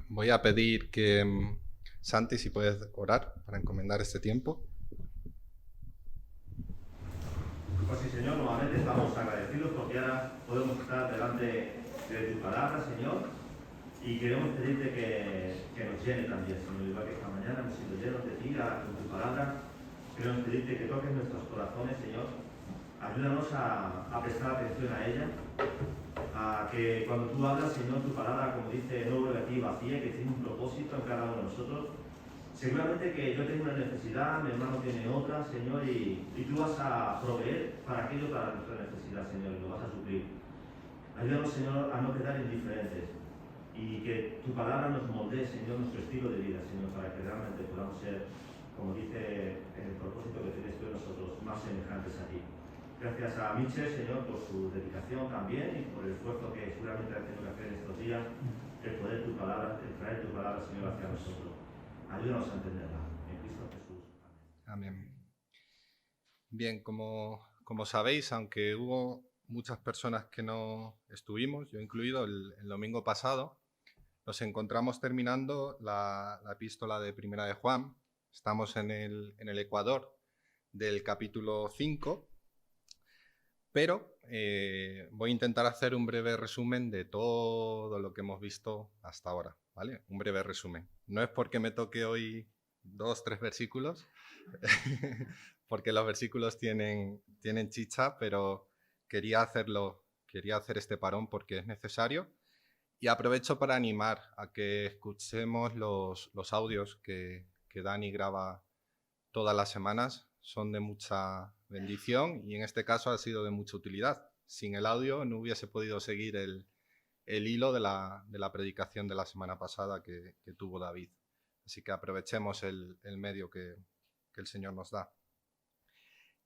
Voy a pedir que Santi, si puedes orar para encomendar este tiempo. Pues sí, Señor, nuevamente estamos agradecidos porque ahora podemos estar delante de tu palabra, Señor, y queremos pedirte que nos llene también, Señor, igual que esta mañana hemos sido llenos de ti, con tu palabra. Queremos pedirte que toques nuestros corazones, Señor. Ayúdanos a prestar atención a ella, a que cuando tú hablas, Señor, tu palabra, como dice, no vuelve a ti vacía, que tiene un propósito en cada uno de nosotros. Seguramente que yo tengo una necesidad, mi hermano tiene otra, Señor, y tú vas a proveer para aquello, para nuestra necesidad, Señor, y lo vas a suplir. Ayúdanos, Señor, a no quedar indiferentes y que tu palabra nos moldee, Señor, nuestro estilo de vida, Señor, para que realmente podamos ser, como dice el propósito que tienes tú en nosotros, más semejantes a ti. Gracias a Michel, Señor, por su dedicación también y por el esfuerzo que seguramente ha tenido que hacer en estos días, el poder tu palabra, el traer tu palabra, Señor, hacia nosotros. Ayúdanos a entenderla. En Cristo Jesús. Amén. Amén. Bien, como sabéis, aunque hubo muchas personas que no estuvimos, yo incluido el domingo pasado, nos encontramos terminando la epístola de Primera de Juan. Estamos en el Ecuador del capítulo 5, pero voy a intentar hacer un breve resumen de todo lo que hemos visto hasta ahora, ¿vale? Un breve resumen. No es porque me toque hoy 2, 3 versículos, porque los versículos tienen chicha, pero quería hacer este parón porque es necesario. Y aprovecho para animar a que escuchemos los audios que Dani graba todas las semanas. Son de mucha bendición y en este caso ha sido de mucha utilidad. Sin el audio no hubiese podido seguir el hilo de la predicación de la semana pasada que tuvo David. Así que aprovechemos el medio que el Señor nos da.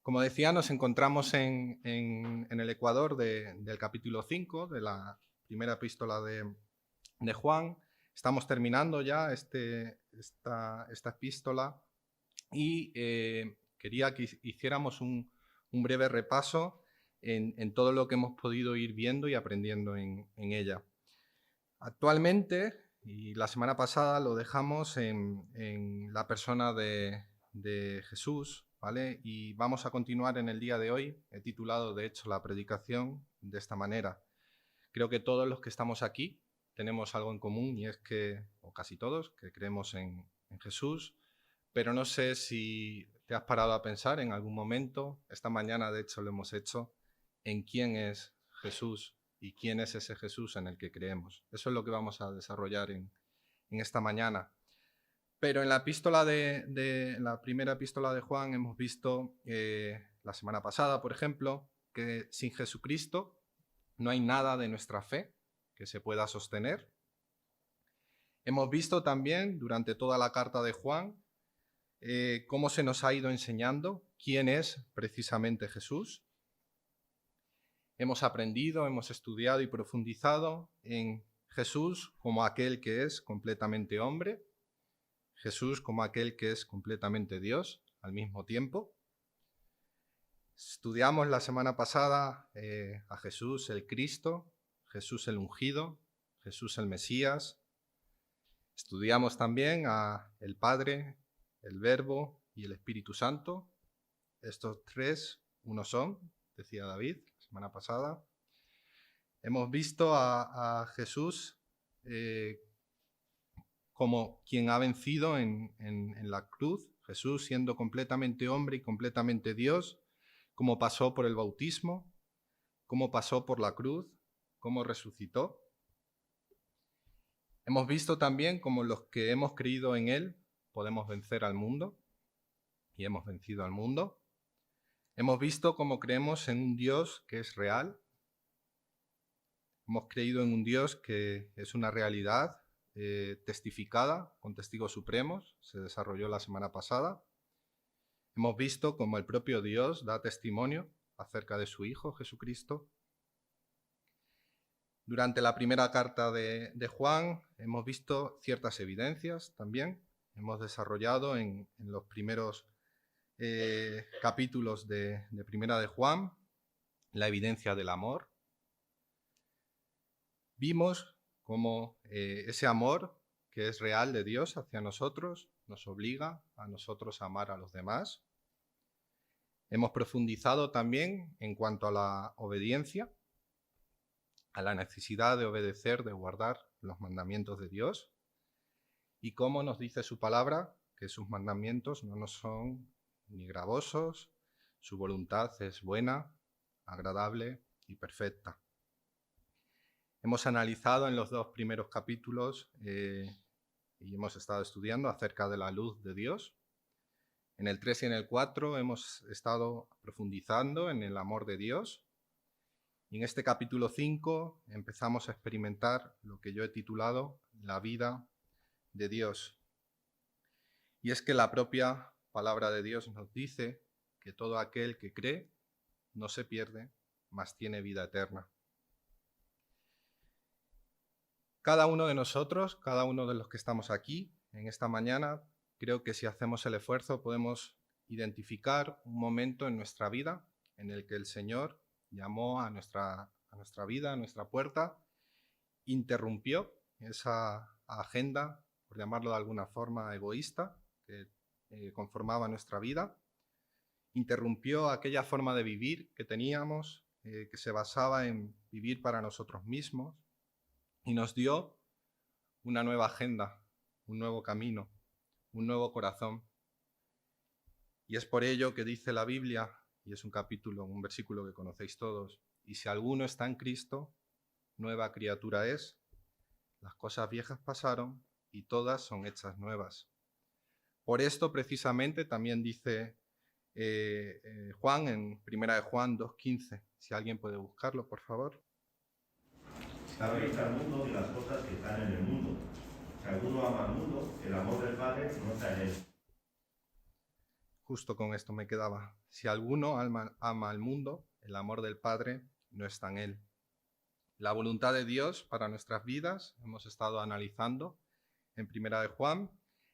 Como decía, nos encontramos en el Ecuador del capítulo 5 de la primera epístola de Juan. Estamos terminando ya esta epístola y quería que hiciéramos un breve repaso en todo lo que hemos podido ir viendo y aprendiendo en ella. Actualmente, y la semana pasada lo dejamos en la persona de Jesús, ¿vale? Y vamos a continuar en el día de hoy. He titulado, de hecho, la predicación de esta manera. Creo que todos los que estamos aquí tenemos algo en común y es que, o casi todos, que creemos en Jesús, pero no sé si te has parado a pensar en algún momento, esta mañana de hecho lo hemos hecho, en quién es Jesús y quién es ese Jesús en el que creemos. Eso es lo que vamos a desarrollar en esta mañana. Pero en la la primera epístola de Juan hemos visto la semana pasada, por ejemplo, que sin Jesucristo no hay nada de nuestra fe que se pueda sostener. Hemos visto también durante toda la carta de Juan cómo se nos ha ido enseñando quién es precisamente Jesús. Hemos aprendido, hemos estudiado y profundizado en Jesús como aquel que es completamente hombre, Jesús como aquel que es completamente Dios al mismo tiempo. Estudiamos la semana pasada a Jesús el Cristo, Jesús el ungido, Jesús el Mesías. Estudiamos también a el Padre, el Verbo y el Espíritu Santo. Estos tres, uno son, decía David la semana pasada. Hemos visto a Jesús como quien ha vencido en la cruz, Jesús siendo completamente hombre y completamente Dios, cómo pasó por el bautismo, cómo pasó por la cruz, cómo resucitó. Hemos visto también cómo los que hemos creído en Él podemos vencer al mundo y hemos vencido al mundo. Hemos visto cómo creemos en un Dios que es real. Hemos creído en un Dios que es una realidad testificada con testigos supremos. Se desarrolló la semana pasada. Hemos visto cómo el propio Dios da testimonio acerca de su Hijo Jesucristo. Durante la primera carta de Juan hemos visto ciertas evidencias también. Hemos desarrollado en los primeros capítulos de Primera de Juan la evidencia del amor. Vimos cómo ese amor que es real de Dios hacia nosotros, nos obliga a nosotros a amar a los demás. Hemos profundizado también en cuanto a la obediencia, a la necesidad de obedecer, de guardar los mandamientos de Dios, y cómo nos dice su palabra que sus mandamientos no nos son ni gravosos, su voluntad es buena, agradable y perfecta. Hemos analizado en los 2 primeros capítulos y hemos estado estudiando acerca de la luz de Dios. En el 3 y en el 4 hemos estado profundizando en el amor de Dios. Y en este capítulo 5 empezamos a experimentar lo que yo he titulado la vida de Dios. Y es que la propia palabra de Dios nos dice que todo aquel que cree no se pierde, mas tiene vida eterna. Cada uno de nosotros, cada uno de los que estamos aquí en esta mañana, creo que si hacemos el esfuerzo podemos identificar un momento en nuestra vida en el que el Señor llamó a nuestra vida, a nuestra puerta, interrumpió esa agenda, por llamarlo de alguna forma, egoísta, que conformaba nuestra vida, interrumpió aquella forma de vivir que teníamos, que se basaba en vivir para nosotros mismos, y nos dio una nueva agenda, un nuevo camino, un nuevo corazón. Y es por ello que dice la Biblia, y es un versículo que conocéis todos, y si alguno está en Cristo, nueva criatura es, las cosas viejas pasaron y todas son hechas nuevas. Por esto precisamente también dice Juan en 1 de Juan 2:15, si alguien puede buscarlo, por favor. Sabéis al mundo y las cosas que están en el mundo. Si alguno ama al mundo, el amor del Padre no está en él. Justo con esto me quedaba. Si alguno ama al mundo, el amor del Padre no está en él. La voluntad de Dios para nuestras vidas, hemos estado analizando en 1 de Juan,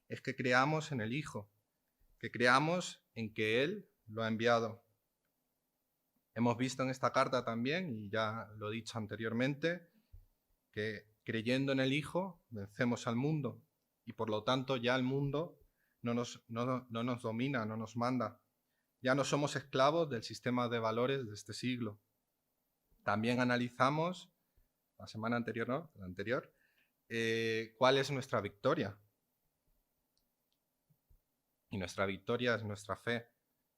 es que creamos en el Hijo, que creamos en que Él lo ha enviado. Hemos visto en esta carta también, y ya lo he dicho anteriormente, que creyendo en el Hijo vencemos al mundo y por lo tanto ya el mundo no nos domina, no nos manda. Ya no somos esclavos del sistema de valores de este siglo. También analizamos, la semana anterior, ¿no? La anterior, cuál es nuestra victoria. Y nuestra victoria es nuestra fe.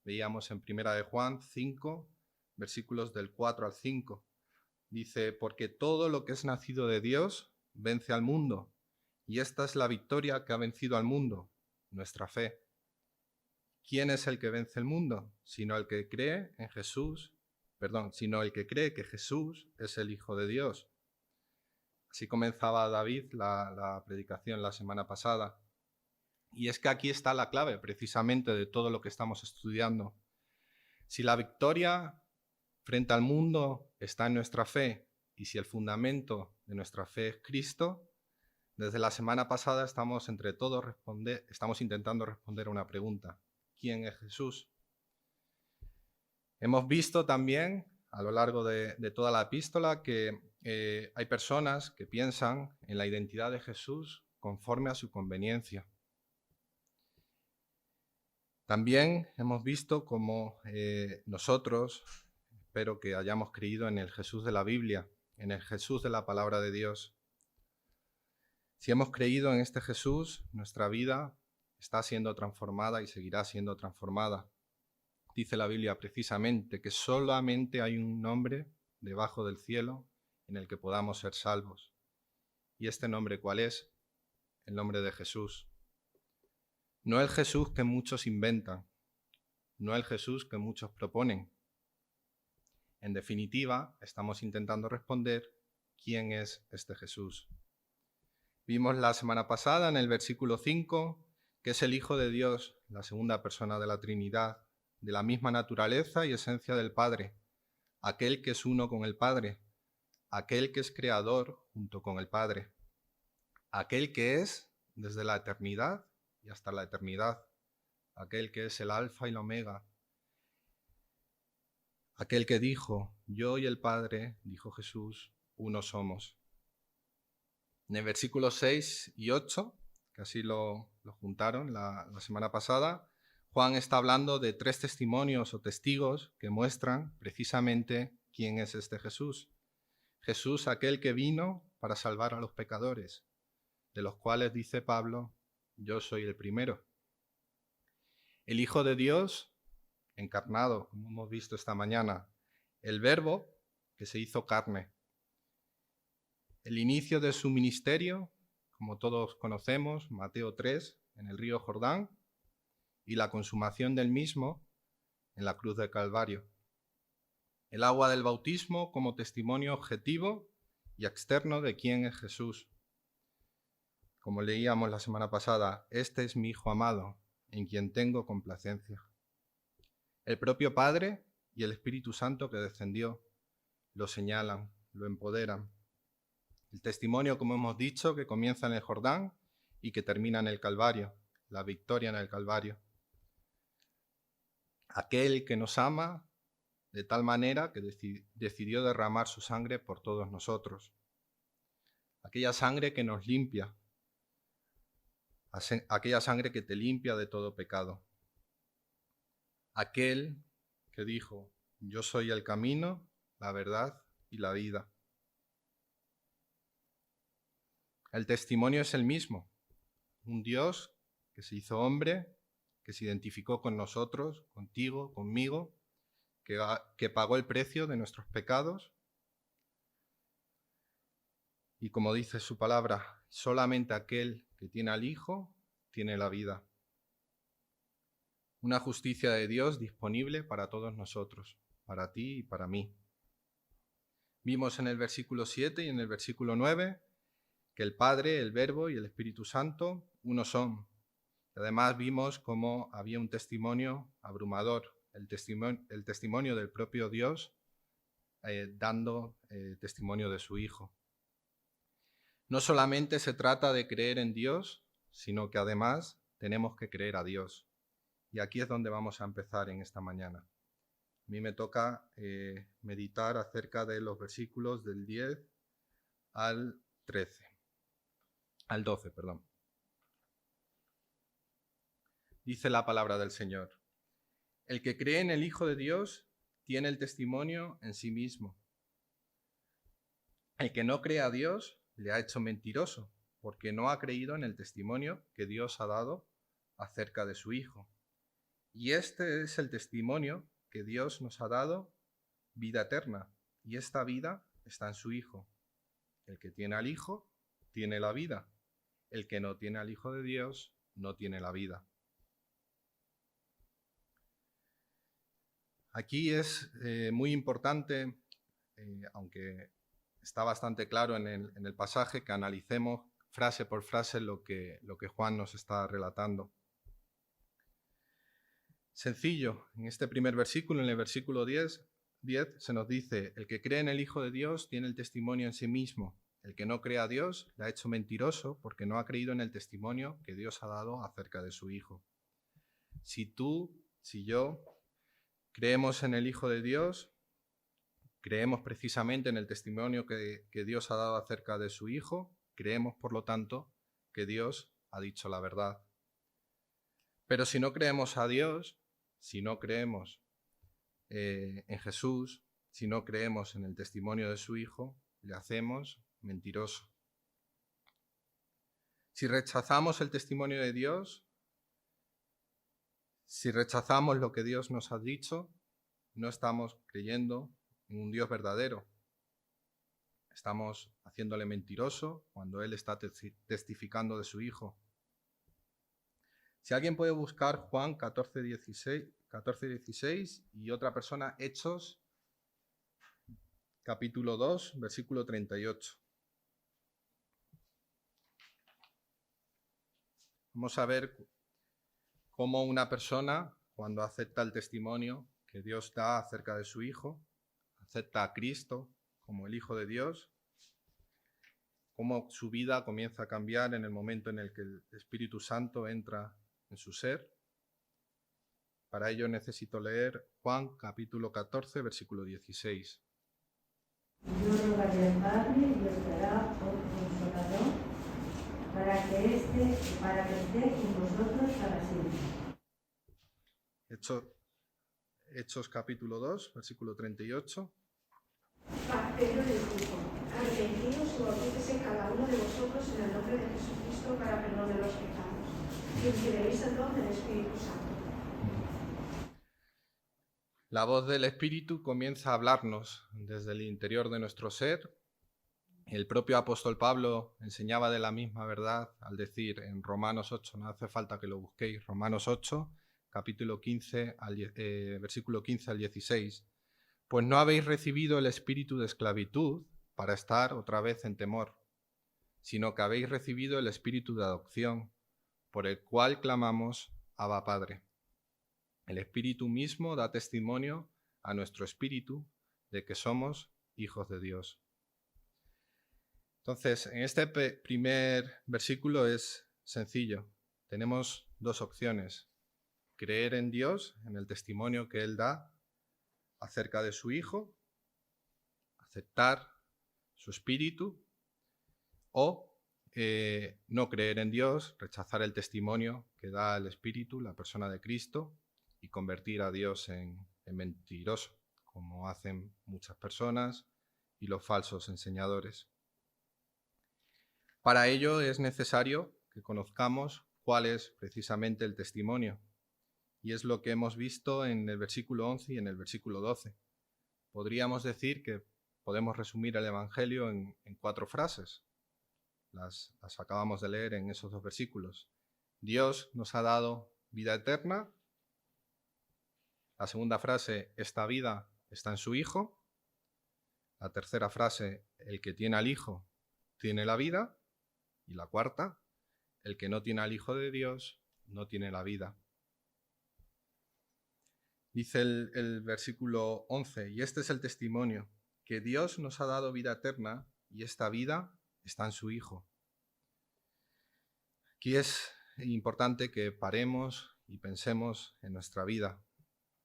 Veíamos en 1 de Juan 5, versículos del 4 al 5. Dice, porque todo lo que es nacido de Dios vence al mundo, y esta es la victoria que ha vencido al mundo, nuestra fe. ¿Quién es el que vence el mundo? Sino el que cree que Jesús es el Hijo de Dios. Así comenzaba David la predicación la semana pasada. Y es que aquí está la clave precisamente de todo lo que estamos estudiando. Si la victoria frente al mundo está en nuestra fe, y si el fundamento de nuestra fe es Cristo, desde la semana pasada estamos intentando responder a una pregunta. ¿Quién es Jesús? Hemos visto también a lo largo de toda la epístola que hay personas que piensan en la identidad de Jesús conforme a su conveniencia. También hemos visto cómo nosotros, espero que hayamos creído en el Jesús de la Biblia, en el Jesús de la palabra de Dios. Si hemos creído en este Jesús, nuestra vida está siendo transformada y seguirá siendo transformada. Dice la Biblia precisamente que solamente hay un nombre debajo del cielo en el que podamos ser salvos. ¿Y este nombre cuál es? El nombre de Jesús. No el Jesús que muchos inventan, no el Jesús que muchos proponen. En definitiva, estamos intentando responder quién es este Jesús. Vimos la semana pasada en el versículo 5 que es el Hijo de Dios, la segunda persona de la Trinidad, de la misma naturaleza y esencia del Padre, aquel que es uno con el Padre, aquel que es creador junto con el Padre, aquel que es desde la eternidad y hasta la eternidad, aquel que es el Alfa y la Omega, aquel que dijo, yo y el Padre, dijo Jesús, uno somos. En el versículo 6 y 8, que así lo juntaron la semana pasada, Juan está hablando de 3 testimonios o testigos que muestran precisamente quién es este Jesús. Jesús, aquel que vino para salvar a los pecadores, de los cuales dice Pablo, yo soy el primero. El Hijo de Dios, encarnado, como hemos visto esta mañana, el Verbo que se hizo carne. El inicio de su ministerio, como todos conocemos, Mateo 3, en el río Jordán, y la consumación del mismo en la cruz del Calvario. El agua del bautismo como testimonio objetivo y externo de quién es Jesús. Como leíamos la semana pasada, este es mi Hijo amado, en quien tengo complacencia. El propio Padre y el Espíritu Santo que descendió lo señalan, lo empoderan. El testimonio, como hemos dicho, que comienza en el Jordán y que termina en el Calvario, la victoria en el Calvario. Aquel que nos ama de tal manera que decidió derramar su sangre por todos nosotros. Aquella sangre que nos limpia, aquella sangre que te limpia de todo pecado. Aquel que dijo, yo soy el camino, la verdad y la vida. El testimonio es el mismo, un Dios que se hizo hombre, que se identificó con nosotros, contigo, conmigo, que pagó el precio de nuestros pecados. Y como dice su palabra, solamente aquel que tiene al Hijo tiene la vida. Una justicia de Dios disponible para todos nosotros, para ti y para mí. Vimos en el versículo 7 y en el versículo 9 que el Padre, el Verbo y el Espíritu Santo uno son. Además vimos cómo había un testimonio abrumador, el testimonio del propio Dios dando testimonio de su Hijo. No solamente se trata de creer en Dios, sino que además tenemos que creer a Dios. Y aquí es donde vamos a empezar en esta mañana. A mí me toca meditar acerca de los versículos del 10 al 12. Dice la palabra del Señor. El que cree en el Hijo de Dios tiene el testimonio en sí mismo. El que no cree a Dios le ha hecho mentiroso, porque no ha creído en el testimonio que Dios ha dado acerca de su Hijo. Y este es el testimonio que Dios nos ha dado, vida eterna, y esta vida está en su Hijo. El que tiene al Hijo tiene la vida. El que no tiene al Hijo de Dios no tiene la vida. Aquí es muy importante, aunque está bastante claro en el pasaje, que analicemos frase por frase lo que Juan nos está relatando. Sencillo, en este primer versículo, en el versículo 10 se nos dice, el que cree en el Hijo de Dios tiene el testimonio en sí mismo. El que no cree a Dios le ha hecho mentiroso porque no ha creído en el testimonio que Dios ha dado acerca de su Hijo. Si tú, si yo, creemos en el Hijo de Dios, creemos precisamente en el testimonio que Dios ha dado acerca de su Hijo, creemos, por lo tanto, que Dios ha dicho la verdad. Pero si no creemos a Dios, si no creemos en Jesús, si no creemos en el testimonio de su Hijo, le hacemos mentiroso. Si rechazamos el testimonio de Dios, si rechazamos lo que Dios nos ha dicho, no estamos creyendo en un Dios verdadero. Estamos haciéndole mentiroso cuando Él está testificando de su Hijo. Si alguien puede buscar Juan 14, 16 y otra persona, Hechos, capítulo 2, versículo 38. Vamos a ver cómo una persona, cuando acepta el testimonio que Dios da acerca de su Hijo, acepta a Cristo como el Hijo de Dios, cómo su vida comienza a cambiar en el momento en el que el Espíritu Santo entra en su ser. Para ello necesito leer Juan capítulo 14, versículo 16. Yo rogaré al Padre y os dará otro Consolador para que esté con vosotros para siempre. Hechos capítulo 2, versículo 38. Pedro les dijo: arrepentidos y bautícese cada uno de vosotros en el nombre de Jesucristo para perdón de los pecados, y recibiréis el don del Espíritu Santo. La voz del Espíritu comienza a hablarnos desde el interior de nuestro ser. El propio apóstol Pablo enseñaba de la misma verdad al decir en Romanos 8, no hace falta que lo busquéis, Romanos 8, capítulo 15, versículo 15 al 16. Pues no habéis recibido el espíritu de esclavitud para estar otra vez en temor, sino que habéis recibido el espíritu de adopción, por el cual clamamos, Abba Padre. El Espíritu mismo da testimonio a nuestro espíritu de que somos hijos de Dios. Entonces, en este primer versículo es sencillo. Tenemos dos opciones: creer en Dios, en el testimonio que Él da acerca de su Hijo, aceptar su espíritu, o no creer en Dios, rechazar el testimonio que da el Espíritu, la persona de Cristo, y convertir a Dios en mentiroso, como hacen muchas personas y los falsos enseñadores. Para ello es necesario que conozcamos cuál es precisamente el testimonio, y es lo que hemos visto en el versículo 11 y en el versículo 12. Podríamos decir que podemos resumir el Evangelio en 4 frases. Las acabamos de leer en esos 2 versículos. Dios nos ha dado vida eterna. La segunda frase, esta vida está en su Hijo. La tercera frase, el que tiene al Hijo tiene la vida. Y la cuarta, el que no tiene al Hijo de Dios no tiene la vida. Dice el versículo 11, y este es el testimonio, que Dios nos ha dado vida eterna y esta vida está en su Hijo. Aquí es importante que paremos y pensemos en nuestra vida.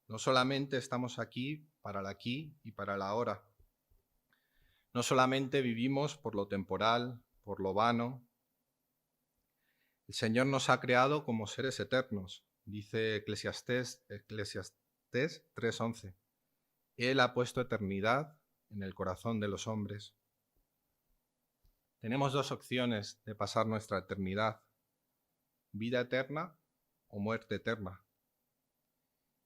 No solamente estamos aquí para el aquí y para el ahora. No solamente vivimos por lo temporal, por lo vano. El Señor nos ha creado como seres eternos, dice Eclesiastés 3:11. Él ha puesto eternidad en el corazón de los hombres. Tenemos 2 opciones de pasar nuestra eternidad: vida eterna o muerte eterna.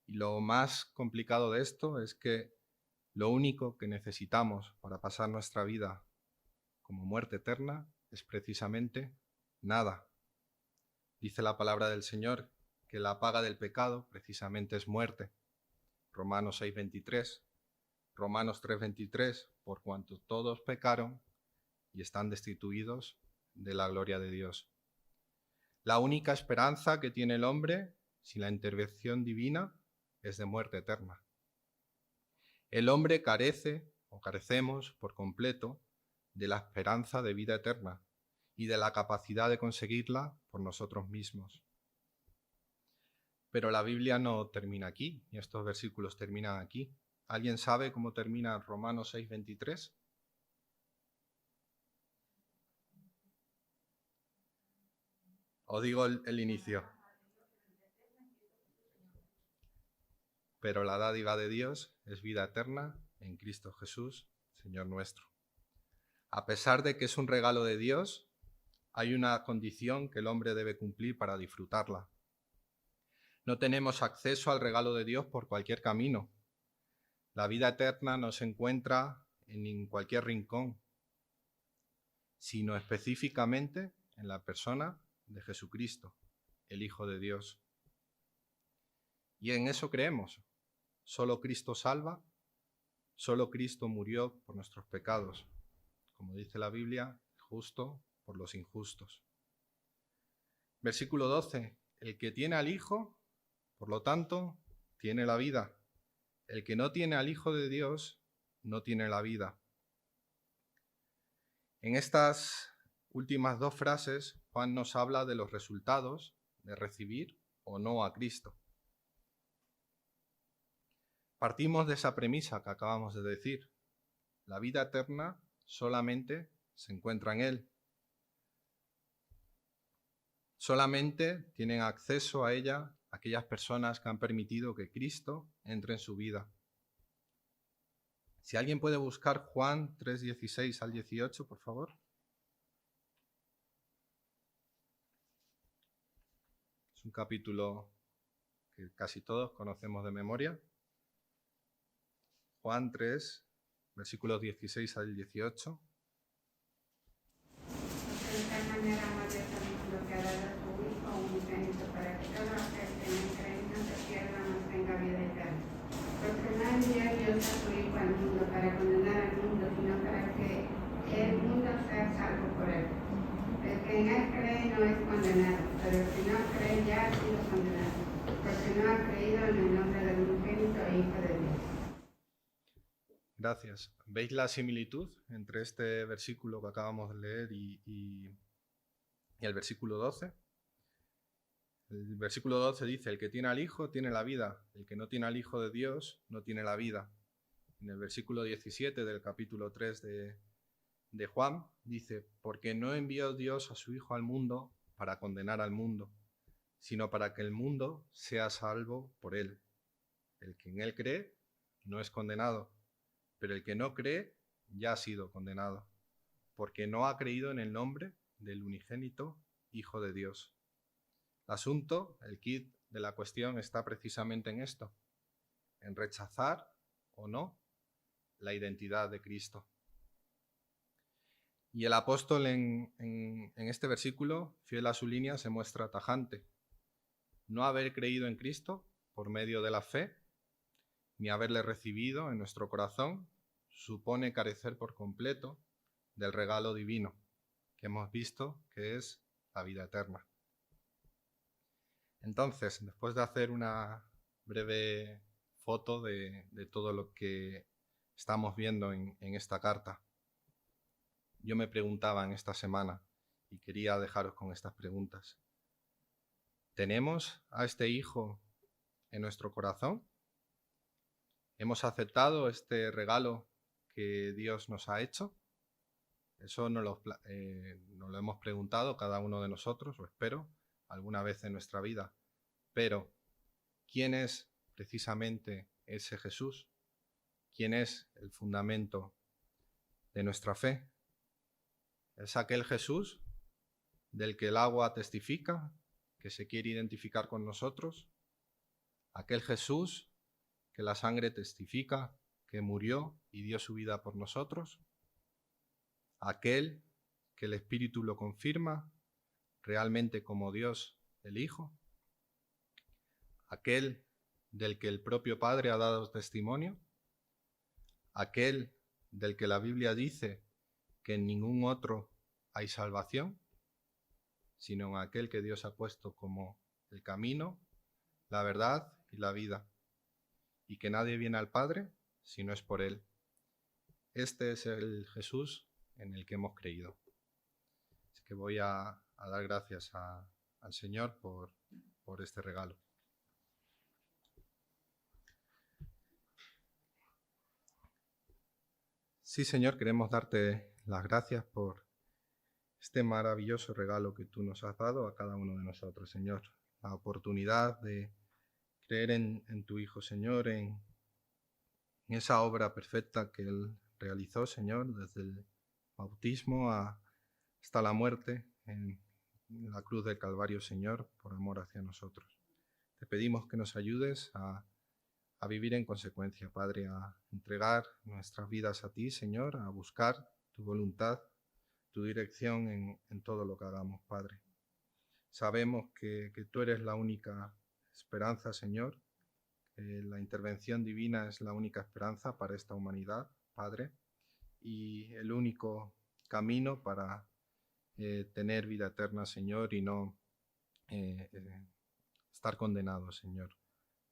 Y lo más complicado de esto es que lo único que necesitamos para pasar nuestra vida como muerte eterna es precisamente nada. Dice la palabra del Señor que la paga del pecado precisamente es muerte. Romanos 6:23, Romanos 3:23, por cuanto todos pecaron y están destituidos de la gloria de Dios. La única esperanza que tiene el hombre sin la intervención divina es de muerte eterna. El hombre carecemos por completo de la esperanza de vida eterna y de la capacidad de conseguirla por nosotros mismos. Pero la Biblia no termina aquí, y estos versículos terminan aquí. ¿Alguien sabe cómo termina Romanos 6:23? Os digo el inicio. Pero la dádiva de Dios es vida eterna en Cristo Jesús, Señor nuestro. A pesar de que es un regalo de Dios, hay una condición que el hombre debe cumplir para disfrutarla. No tenemos acceso al regalo de Dios por cualquier camino. La vida eterna no se encuentra en cualquier rincón, sino específicamente en la persona de Jesucristo, el Hijo de Dios. Y en eso creemos. Solo Cristo salva, solo Cristo murió por nuestros pecados. Como dice la Biblia, justo por los injustos. Versículo 12. El que tiene al Hijo, por lo tanto, tiene la vida. El que no tiene al Hijo de Dios, no tiene la vida. En estas últimas 2 frases, Juan nos habla de los resultados de recibir o no a Cristo. Partimos de esa premisa que acabamos de decir. La vida eterna solamente se encuentra en Él. Solamente tienen acceso a ella aquellas personas que han permitido que Cristo entre en su vida. Si alguien puede buscar Juan 3:16 al 18, por favor. Es un capítulo que casi todos conocemos de memoria. Juan 3, versículos 16 al 18. De tal manera amó Dios al mundo que ha dado a su Hijo unigénito para que todo aquel que en él cree no se pierda, mas tenga vida eterna. Porque no envió Dios a su Hijo al mundo para condenar al mundo, sino para que el mundo sea salvo por él. El que en él cree no es condenado, pero el que no cree ya ha sido condenado, porque no ha creído en el nombre del unigénito Hijo de Dios. Gracias. ¿Veis la similitud entre este versículo que acabamos de leer y el versículo 12? El versículo 12 dice, el que tiene al Hijo tiene la vida, el que no tiene al Hijo de Dios no tiene la vida. En el versículo 17 del capítulo 3 de Juan dice, porque no envió Dios a su Hijo al mundo para condenar al mundo, sino para que el mundo sea salvo por él. El que en él cree no es condenado, pero el que no cree ya ha sido condenado, porque no ha creído en el nombre del unigénito Hijo de Dios. El asunto, el quid de la cuestión está precisamente en esto, en rechazar o no la identidad de Cristo. Y el apóstol en este versículo, fiel a su línea, se muestra tajante. No haber creído en Cristo por medio de la fe, ni haberle recibido en nuestro corazón, supone carecer por completo del regalo divino que hemos visto, que es la vida eterna. Entonces, después de hacer una breve foto de todo lo que estamos viendo en esta carta, yo me preguntaba en esta semana y quería dejaros con estas preguntas. ¿Tenemos a este Hijo en nuestro corazón? ¿Hemos aceptado este regalo que Dios nos ha hecho? Eso nos lo hemos preguntado cada uno de nosotros, o espero, alguna vez en nuestra vida. Pero, ¿quién es precisamente ese Jesús? ¿Quién es el fundamento de nuestra fe? ¿Es aquel Jesús del que el agua testifica, que se quiere identificar con nosotros? ¿Aquel Jesús que la sangre testifica, que murió y dio su vida por nosotros? ¿Aquel que el Espíritu lo confirma realmente como Dios el Hijo? ¿Aquel del que el propio Padre ha dado testimonio? ¿Aquel del que la Biblia dice que en ningún otro hay salvación, sino en aquel que Dios ha puesto como el camino, la verdad y la vida, y que nadie viene al Padre si no es por Él? Este es el Jesús en el que hemos creído. Así que voy a dar gracias al Señor por este regalo. Sí, Señor, queremos darte las gracias por este maravilloso regalo que tú nos has dado a cada uno de nosotros, Señor. La oportunidad de creer en tu Hijo, Señor, en esa obra perfecta que Él realizó, Señor, desde el bautismo hasta la muerte en la cruz del Calvario, Señor, por amor hacia nosotros. Te pedimos que nos ayudes a vivir en consecuencia, Padre, a entregar nuestras vidas a ti, Señor, a buscar tu voluntad, tu dirección en todo lo que hagamos, Padre. Sabemos que tú eres la única esperanza, Señor, que la intervención divina es la única esperanza para esta humanidad, Padre, y el único camino para tener vida eterna, Señor, y no estar condenado, Señor,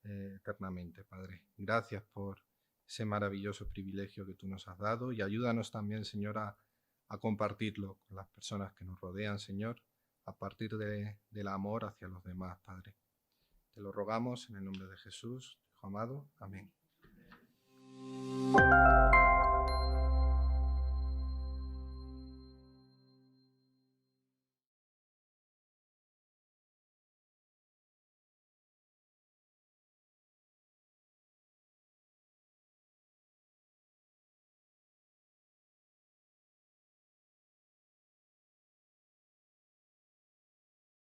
eternamente, Padre. Gracias por ese maravilloso privilegio que tú nos has dado y ayúdanos también, Señor, a compartirlo con las personas que nos rodean, Señor, a partir del amor hacia los demás, Padre. Te lo rogamos en el nombre de Jesús, Hijo amado. Amén.